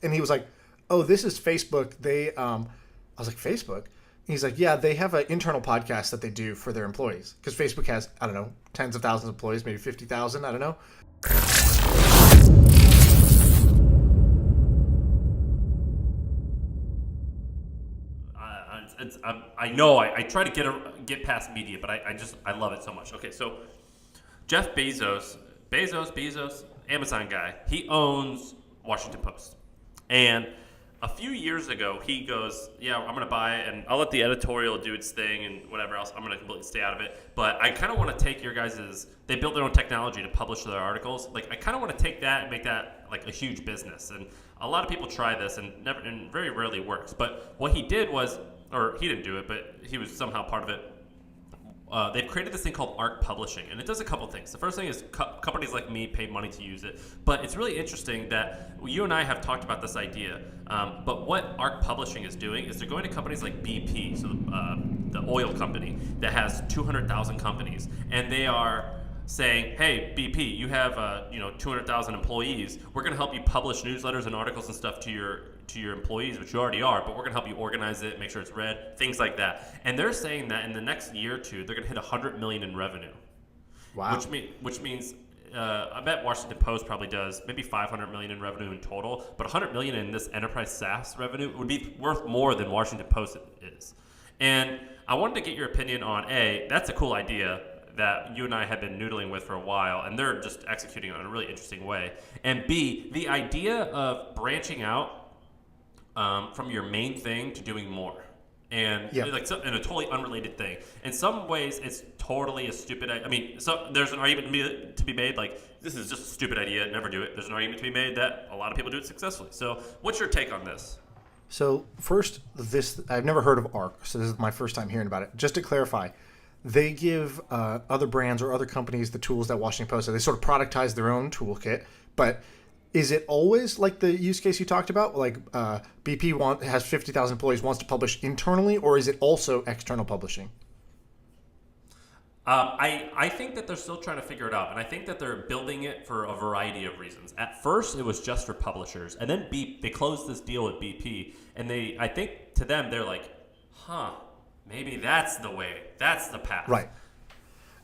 And he was like, oh, this is Facebook. I was like, Facebook? And he's like, yeah, they have an internal podcast that they do for their employees. Because Facebook has, I don't know, tens of thousands of employees, maybe 50,000, I don't know. I try to get past media, but I love it so much. Okay, so Jeff Bezos, Amazon guy, he owns Washington Post. And a few years ago, he goes, yeah, I'm going to buy it, and I'll let the editorial do its thing and whatever else. I'm going to completely stay out of it. But I kind of want to take your guys' they built their own technology to publish their articles. Like, I kind of want to take that and make that like a huge business. And a lot of people try this and very rarely works. But what he did was, or he didn't do it, but he was somehow part of it. They've created this thing called ARC Publishing, and it does a couple things. The first thing is companies like me pay money to use it, but it's really interesting that you and I have talked about this idea. But what ARC Publishing is doing is they're going to companies like BP, so the oil company that has 200,000 companies, and they are saying, hey, BP, you have 200,000 employees. We're going to help you publish newsletters and articles and stuff to your employees, which you already are, but we're going to help you organize it, make sure it's read, things like that. And they're saying that in the next year or two, they're going to hit $100 million in revenue. Wow. Which means I bet Washington Post probably does maybe $500 million in revenue in total, but $100 million in this enterprise SaaS revenue would be worth more than Washington Post is. And I wanted to get your opinion on that's a cool idea that you and I have been noodling with for a while, and they're just executing it in a really interesting way. And B, the idea of branching out from your main thing to doing more. And in a totally unrelated thing. In some ways, it's totally a stupid idea. I mean, so there's an argument to be made, like, this is just a stupid idea, never do it. There's an argument to be made that a lot of people do it successfully. So what's your take on this? So first, I've never heard of ARC, so this is my first time hearing about it. Just to clarify, they give other brands or other companies the tools that Washington Post has. They sort of productize their own toolkit, but is it always like the use case you talked about? Like BP has 50,000 employees, wants to publish internally, or is it also external publishing? I think that they're still trying to figure it out, and I think that they're building it for a variety of reasons. At first, it was just for publishers, and then they closed this deal with BP, and I think to them, they're like, maybe that's the way, that's the path. Right.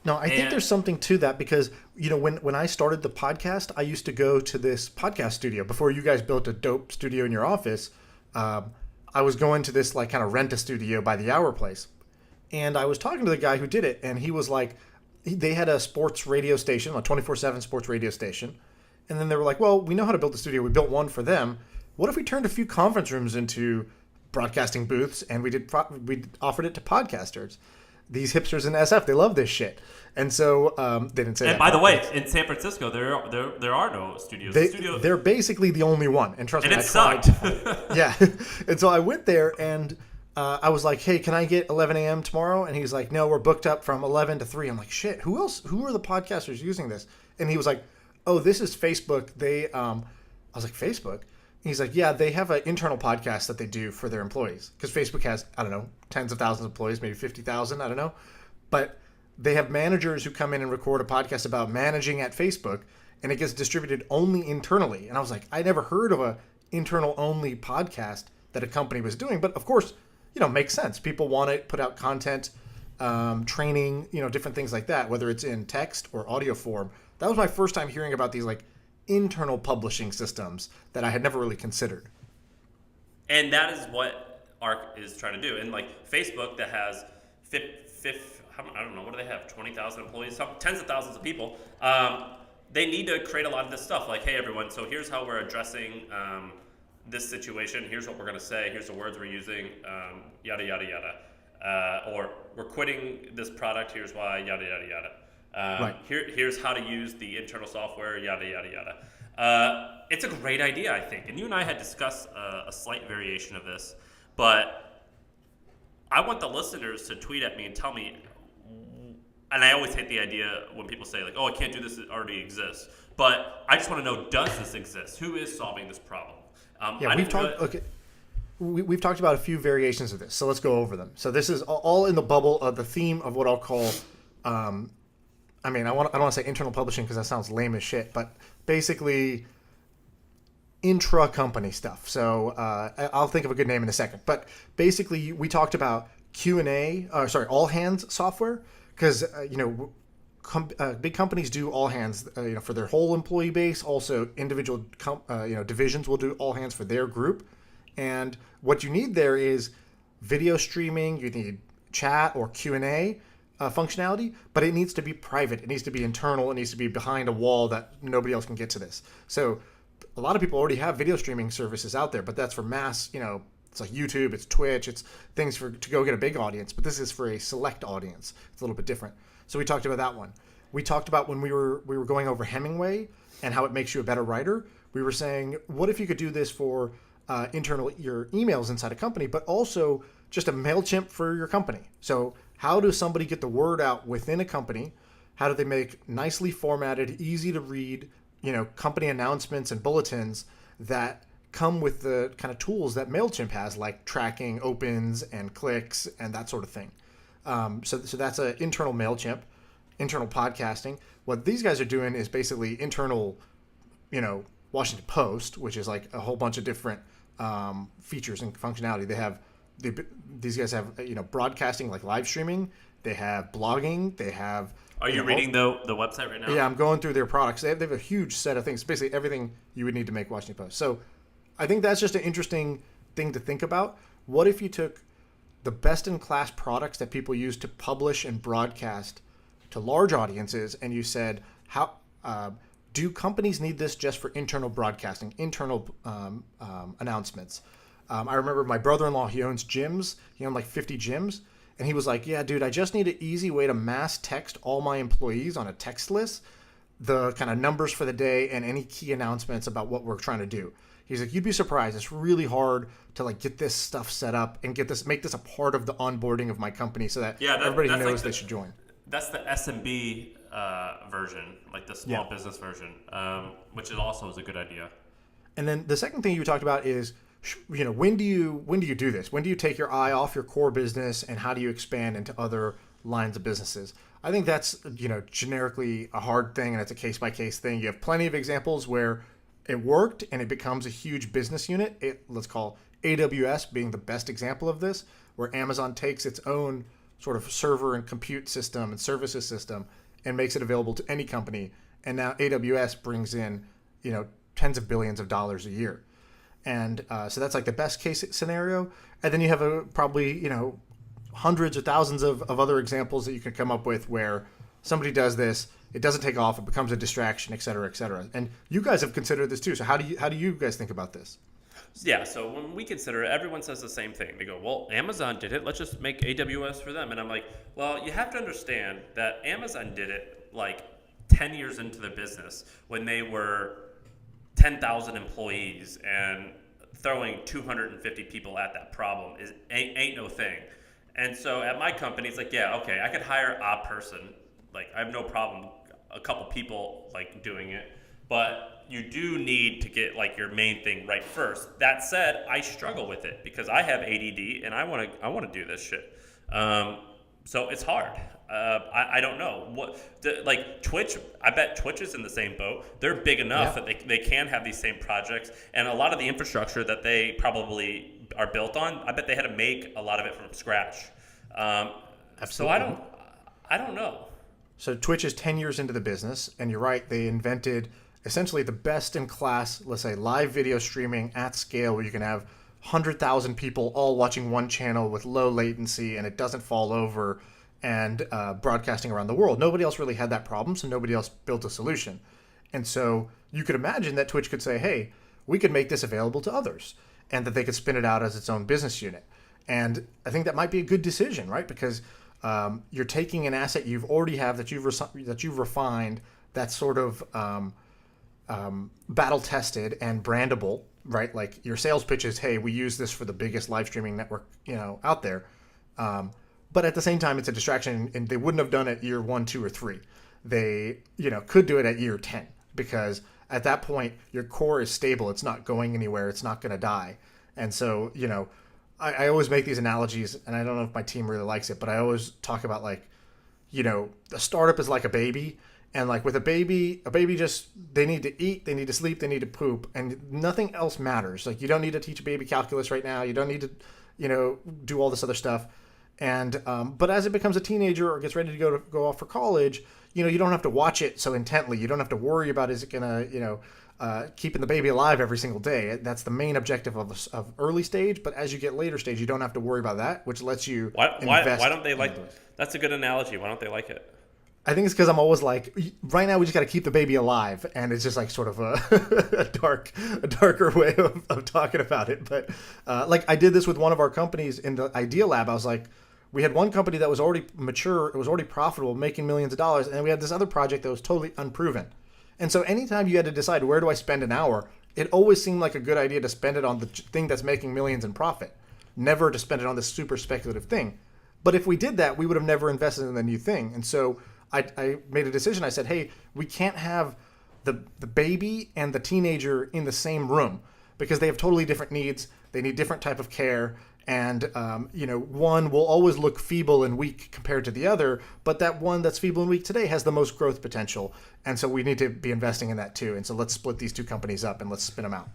No, I think there's something to that because, when I started the podcast, I used to go to this podcast studio. Before you guys built a dope studio in your office, I was going to this like kind of rent a studio by the hour place. And I was talking to the guy who did it, and he was like, they had a sports radio station, a 24/7 sports radio station. And then they were like, well, we know how to build a studio. We built one for them. What if we turned a few conference rooms into broadcasting booths and we offered it to podcasters? These hipsters in SF, they love this shit. And so they didn't say that. And by the way, in San Francisco, there are no studios. They're basically the only one. And trust me, I tried. Yeah. And so I went there and I was like, hey, can I get 11 a.m. tomorrow? And he's like, no, we're booked up from 11 to 3. I'm like, shit, who are the podcasters using this? And he was like, oh, this is Facebook. I was like, Facebook? He's like, yeah, they have an internal podcast that they do for their employees. Because Facebook has, I don't know, tens of thousands of employees, maybe 50,000, I don't know. But they have managers who come in and record a podcast about managing at Facebook, and it gets distributed only internally. And I was like, I never heard of a internal-only podcast that a company was doing. But, of course, makes sense. People want to put out content, training, different things like that, whether it's in text or audio form. That was my first time hearing about these, like, internal publishing systems that I had never really considered. And that is what ARC is trying to do. And like Facebook that has I don't know, what do they have? 20,000 employees, tens of thousands of people. They need to create a lot of this stuff. Like, hey, everyone, so here's how we're addressing this situation. Here's what we're going to say. Here's the words we're using, yada, yada, yada. Or we're quitting this product. Here's why, yada, yada, yada. Right. Here's how to use the internal software, yada, yada, yada. It's a great idea, I think. And you and I had discussed a slight variation of this. But I want the listeners to tweet at me and tell me, and I always hate the idea when people say, like, oh, I can't do this, it already exists. But I just want to know, does this exist? Who is solving this problem? We've talked about a few variations of this, so let's go over them. So this is all in the bubble of the theme of what I'll call I don't want to say internal publishing because that sounds lame as shit, but basically intra-company stuff. So I'll think of a good name in a second. But basically, we talked about Q&A, all hands software, because big companies do all hands, for their whole employee base. Also, individual divisions will do all hands for their group. And what you need there is video streaming. You need chat or Q&A functionality, but it needs to be private. It needs to be internal. It needs to be behind a wall that nobody else can get to this. So a lot of people already have video streaming services out there, but that's for mass, it's like YouTube, it's Twitch, it's things to go get a big audience, but this is for a select audience. It's a little bit different. So we talked about that one. We talked about when we were going over Hemingway and how it makes you a better writer. We were saying, what if you could do this for your emails inside a company, but also just a MailChimp for your company? So how does somebody get the word out within a company? How do they make nicely formatted, easy to read, company announcements and bulletins that come with the kind of tools that MailChimp has, like tracking opens and clicks and that sort of thing. So that's an internal MailChimp, internal podcasting. What these guys are doing is basically internal, Washington Post, which is like a whole bunch of different features and functionality. These guys have broadcasting, like live streaming. They have blogging. They have. Are you reading the website right now? Yeah, I'm going through their products. They have a huge set of things, basically everything you would need to make Washington Post. So I think that's just an interesting thing to think about. What if you took the best-in-class products that people use to publish and broadcast to large audiences, and you said, how do companies need this just for internal broadcasting, internal announcements? I remember my brother-in-law, he owns gyms. He owned like 50 gyms. And he was like, yeah, dude, I just need an easy way to mass text all my employees on a text list, the kind of numbers for the day and any key announcements about what we're trying to do. He's like, you'd be surprised. It's really hard to like get this stuff set up and make this a part of the onboarding of my company so that everybody knows they should join. That's the SMB version, like the small business version, which is also a good idea. And then the second thing you talked about is, when do you do this? When do you take your eye off your core business and how do you expand into other lines of businesses? I think that's, generically a hard thing, and it's a case by case thing. You have plenty of examples where it worked and it becomes a huge business unit. Let's call AWS being the best example of this, where Amazon takes its own sort of server and compute system and services system and makes it available to any company. And now AWS brings in, tens of billions of dollars a year. And so that's like the best case scenario. And then you have probably, hundreds or thousands of other examples that you can come up with where somebody does this, it doesn't take off, it becomes a distraction, et cetera, et cetera. And you guys have considered this too. So how do you guys think about this? Yeah, so when we consider it, everyone says the same thing. They go, well, Amazon did it. Let's just make AWS for them. And I'm like, well, you have to understand that Amazon did it like 10 years into the business when they were 10,000 employees, and throwing 250 people at that problem ain't no thing. And so at my company, it's like, yeah, okay, I could hire a person. Like, I have no problem, a couple people like doing it. But you do need to get like your main thing right first. That said, I struggle with it because I have ADD and I want to do this shit. So it's hard. I don't know like Twitch. I bet Twitch is in the same boat. They're big enough that they can have these same projects, and a lot of the infrastructure that they probably are built on, I bet they had to make a lot of it from scratch. Absolutely. So I don't know. So Twitch is 10 years into the business, and you're right. They invented essentially the best in class, let's say, live video streaming at scale, where you can have 100,000 people all watching one channel with low latency and it doesn't fall over, and broadcasting around the world. Nobody else really had that problem, so nobody else built a solution. And so you could imagine that Twitch could say, hey, we could make this available to others, and that they could spin it out as its own business unit. And I think that might be a good decision, right? Because you're taking an asset you've already have that you've refined, that's sort of battle tested and brandable, right? Like your sales pitch is, hey, we use this for the biggest live streaming network, out there. But at the same time, it's a distraction, and they wouldn't have done it year 1, 2, or 3. They, could do it at year 10, because at that point, your core is stable. It's not going anywhere. It's not going to die. And so, I always make these analogies, and I don't know if my team really likes it, but I always talk about like, a startup is like a baby, And like with a baby just, they need to eat, they need to sleep, they need to poop, and nothing else matters. Like you don't need to teach a baby calculus right now. You don't need to, do all this other stuff. And but as it becomes a teenager or gets ready to go off for college, you don't have to watch it so intently. You don't have to worry about, is it gonna, keeping the baby alive every single day. That's the main objective of early stage. But as you get later stage, you don't have to worry about that, which lets you invest. Why don't they like it? That's a good analogy. Why don't they like it? I think it's because I'm always like, right now we just got to keep the baby alive, and it's just like sort of a darker way of talking about it. But like I did this with one of our companies in the Idea Lab. I was like, we had one company that was already mature, it was already profitable, making millions of dollars, and then we had this other project that was totally unproven. And so anytime you had to decide where do I spend an hour, it always seemed like a good idea to spend it on the thing that's making millions in profit, never to spend it on this super speculative thing. But if we did that, we would have never invested in the new thing. And so I made a decision. I said, hey, we can't have the baby and the teenager in the same room because they have totally different needs. They need different type of care. And, one will always look feeble and weak compared to the other, but that one that's feeble and weak today has the most growth potential. And so we need to be investing in that too. And so let's split these two companies up and let's spin them out.